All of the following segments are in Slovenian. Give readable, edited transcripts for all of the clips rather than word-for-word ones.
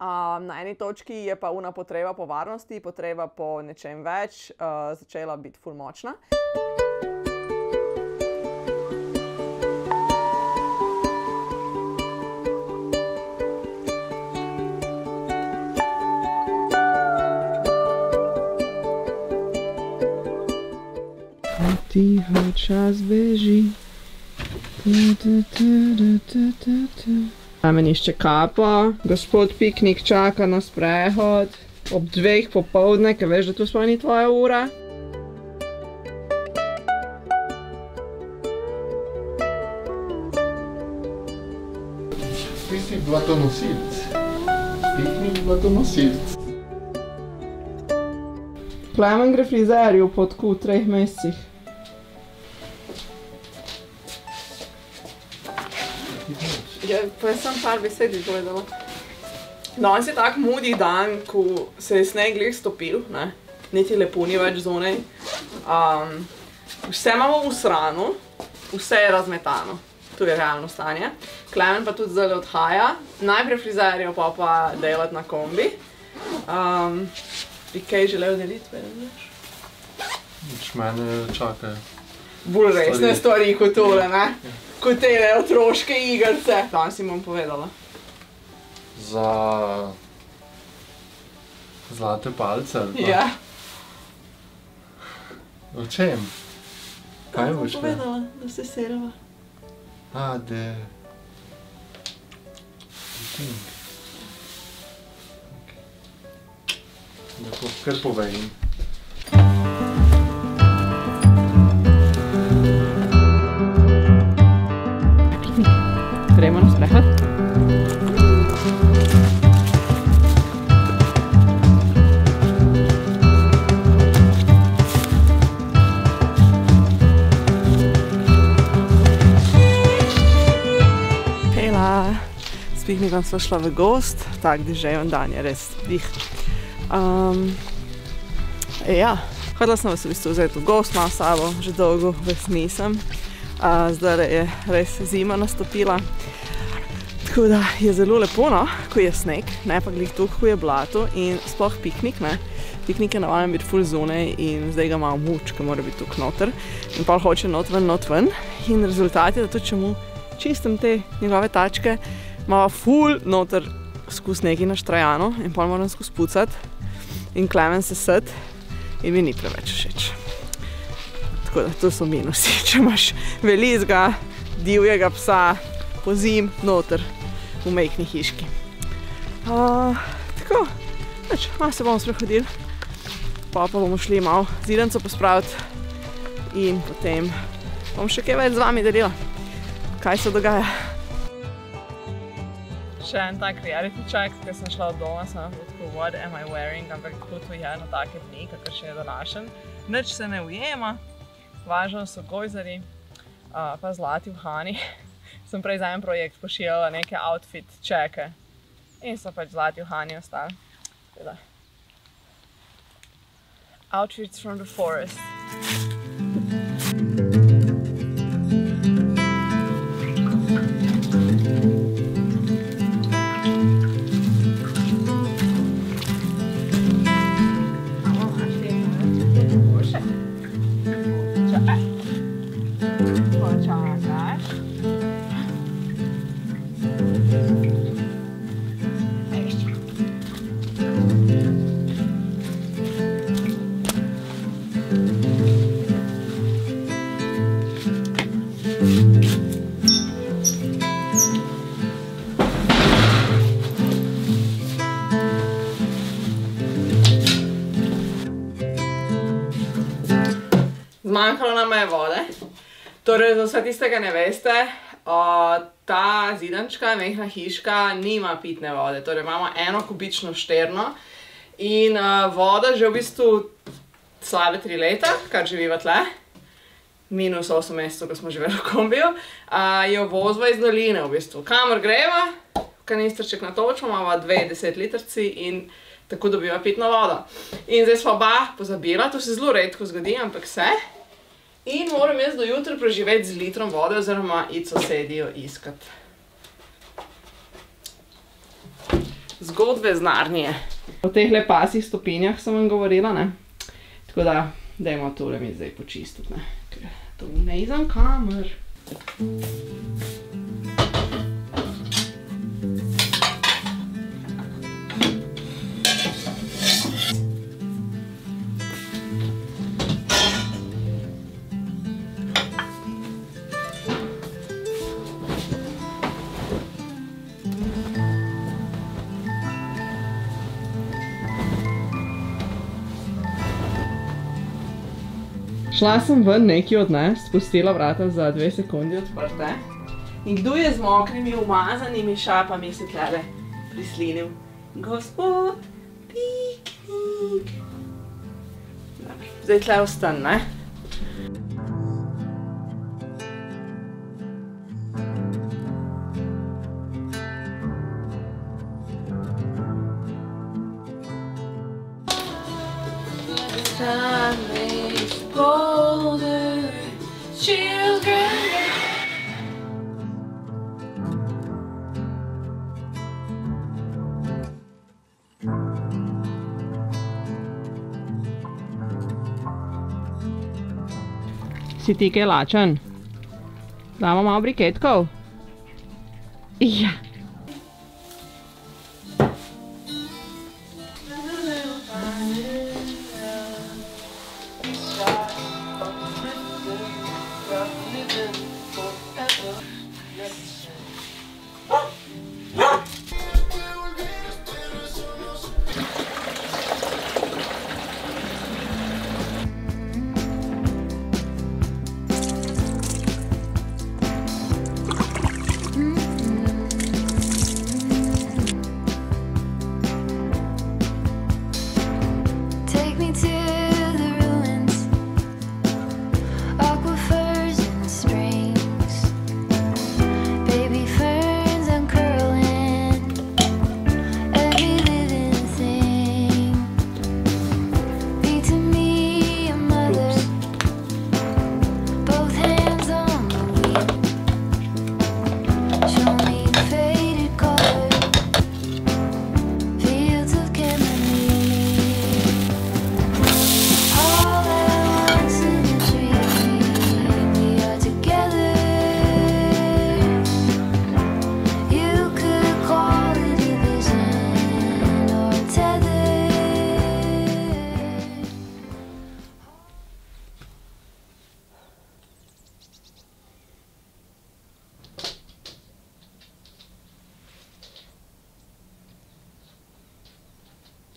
Na eni točki je pa una potreba po varnosti, potreba po nečem več, začela biti ful močna. Tiho čas beži. Plamen išče kapo, gospod Piknik čaka na sprehod ob 2 popoldne, ker veš, da to sploh ni tvoja ura. Ti si blatonosilc. Piknik blatonosilc. Plamen gre frizerju po tako 3 mesecih. Ja, pa jaz sem par besed izgledala. Danes je tak mudih dan, ko se je sneg glih stopil, ne. Niti lepo ni več zunaj. Vse imamo v sranu, vse je razmetano. To je realno stanje. Klemen pa tudi zdaj odhaja. Najprej frizerjo, pa delat na kombi. Bi kaj želel deliti, veš? Nič mene čakajo. Bolj resne stvari kot tole, ne? Kot tele otroške igrice. Danes si bom povedala. Za zlate palce ali pa? Ja. O čem? Kaj boš povedala, da se selva. Lepo, kar povej. Gremo na sprehod. Hejla! S Piknikom sva šla v gozd, tak deževen dan je res dih. Ja, hodila sem vas v bistvu vzeti v gozd, malo sabo, že dolgo res nisem. Zdaj je res zima nastopila. Tako da je zelo lepo, no, ko je sneg, ne pa glih tukaj, ko je blato in sploh piknik, ne. Piknik je navajen biti ful zunaj in zdaj ga malo muč, ker mora biti tukaj noter. In pol hoče not ven. In rezultat je, da tudi če mu čistim te njegove tačke, malo ful noter skozi nekaj naštrajano in pol moram skozi pucati. In Klemen se sed in mi ni preveč všeč. Tako da to so minusi, če imaš velizga, divjega psa, pozim, noter, v majhni hiški. Tako, malo se bomo sprehodili, pa bomo šli malo zidanco pospraviti in potem bom še kaj več z vami delila, kaj se dogaja. Še en tak reality check, ker sem šla od doma, sem tako, what am I wearing, ampak tako to je na take dni, kakor še je današen. Nič se ne ujema. Važno so gojzari, pa zlati uhani. Sem prej za en projekt pošiljala neke outfit čeke in so pač zlati uhani ostali. Outfits from the forest. Zmanjkalo nam je vode. Torej, za vse tistega ne veste, ta zidančka, mehna hiška, nima pitne vode. Torej, imamo 1 kubično šterno in voda že v bistvu slabe 3 leta, kar živiva tle, minus 8 mesecev, ko smo živeli v kombiju, jo vozva iz doline v bistvu. Kamor greva, kanistrček natočimo, imamo 2 10-litrci in tako dobiva pitno vodo. In zdaj sva oba pozabila, to se zelo redko zgodi, ampak se. In moram jaz do jutra preživeti z litrom vode oziroma iti sosedijo iskat. zgodbe z Narnije. O teh lepasih stopinjah sem vam govorila, ne? Tako da, dajmo tole mi zdaj počistiti, ne? Ker to ne izam kamer. Šla sem ven nekaj odnest, pustila vrata za 2 sekundi odprte. In kdo je z mokrimi umazanimi šapami se tlele prislinil? Gospod Piknik. Zdaj tle ostan, ne? Si ti kaj lačen? Damo malo briketkov? Ja.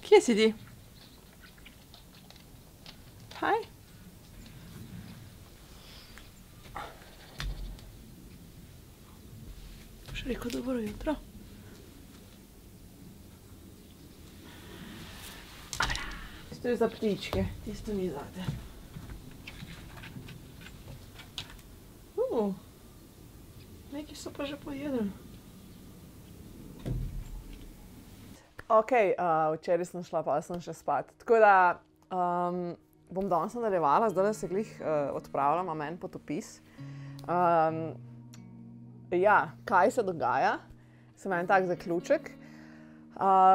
Kje si ti? Hej. Boš rekel dobro jutro? To je za ptičke, tisto mi zate. Neki so pa že pojedli. Ok, včeraj sem šla, pa sem še spat. Tako da bom danes nadaljevala, zdaj se glih odpravljam, a meni potopis. Ja, kaj se dogaja? Sem en tak zaključek.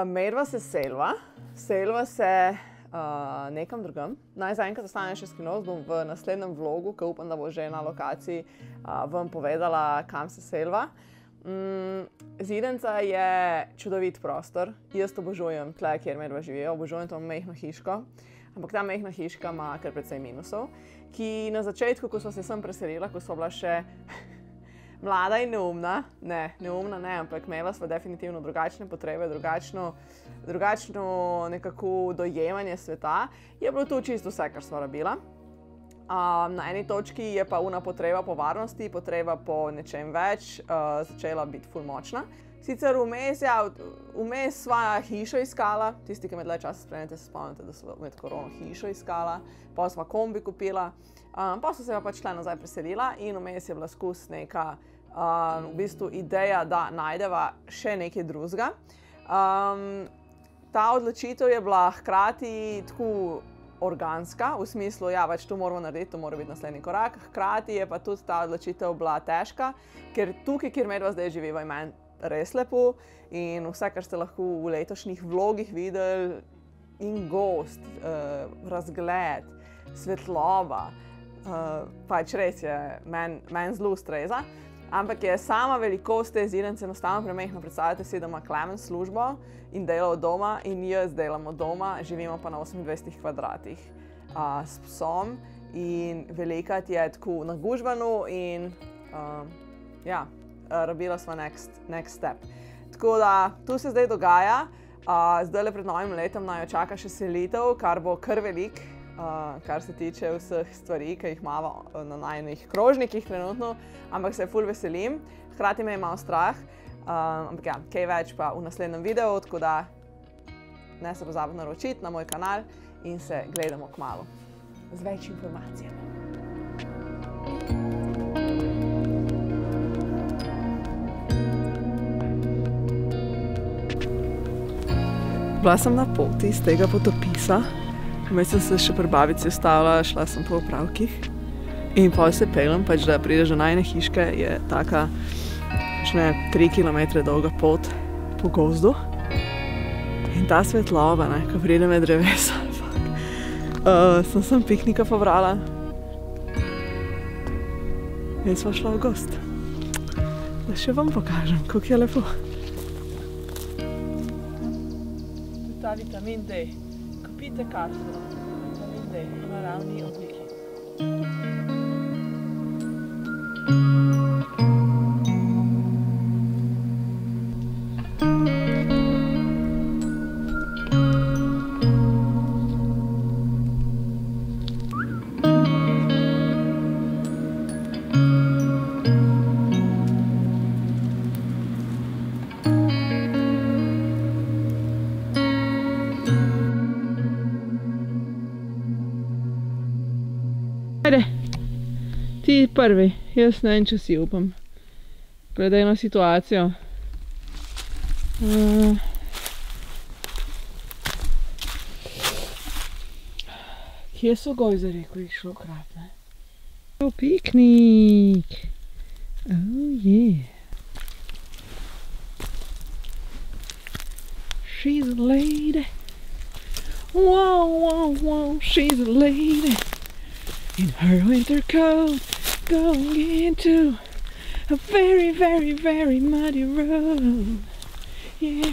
Medva se selva se nekam drugam. Naj zaenkrat ostane še skrivnost, bom v naslednjem vlogu, ki upam, da bo že na lokaciji, vam povedala, kam se selva. Zidenca je čudovit prostor. Jaz obožujem tle, kjer medva živijo, obožujem to mehno hiško. Ampak ta mehna hiška ima kar precej minusov, ki na začetku, ko sva se sem preselila, ko sva bila še mlada in neumna, neumna ne, ampak imela sva definitivno drugačne potrebe, drugačno nekako dojemanje sveta, je bilo tu čisto vse, kar sva rabila. Na eni točki je pa una potreba po varnosti, potreba po nečem več, začela biti ful močna. Sicer vmes sva hišo iskala, tisti, ki me dlje časa spremljate, se spomnite, da sva med korono hišo iskala, pa sva kombi kupila, pa sva se pač tle nazaj preselila in vmes je bila skus neka v bistvu ideja, da najdeva še nekaj drugega. Ta odločitev je bila hkrati tako organska, v smislu, ja, pač to moramo narediti, to mora biti naslednji korak. Hkrati je pa tudi ta odločitev bila težka, ker tukaj, kjer medva zdaj živiva, je meni res lepo in vse, kar ste lahko v letošnjih vlogih videli, in gost, razgled, svetloba, pač res je, meni zelo ustreza. Ampak je sama velikost te zidanice enostavno premehna. Predstavljate si, da ima Klemen službo in dela od doma in jaz delam od doma, živimo pa na 28 kvadratih s psom in velikrat je tako na gužvanu in ja, rabila sva next step. Tako da, tu se zdaj dogaja. Zdajle pred novim letom naj jo čaka še selitev, kar bo kar velik, kar se tiče vseh stvari, ki jih imamo na najinih krožnikih trenutno, ampak se ful veselim. Hkrati me je malo strah, ampak ja, kaj več pa v naslednjem videu, tako da ne se pozabite naročiti na moj kanal in se gledamo kmalu z več informacijami. Bila sem na poti iz tega potopisa, vmes sem se še pri babici ustavila, šla sem po opravkih in potem se peljem, pač da prideš do najine hiške, je taka 3 kilometre dolga pot po gozdu in ta svetloba, ko pride med drevesa, sem piknika pobrala in sva šla v gozd. Da še vam pokažem, kako je lepo. Ta vitamin D. Kupite kapsulo. Vitamin D v naravni obliki. Ajde, ti prvi, jaz ne vem, če si upam. Glede na situacijo. Kje so gojzari, ko jih šlo krat, ne? Piknik! Oh yeah! She's a lady! Wow, wow, wow, she's a lady! In her winter coat, going into a very, very, very muddy road. Yeah,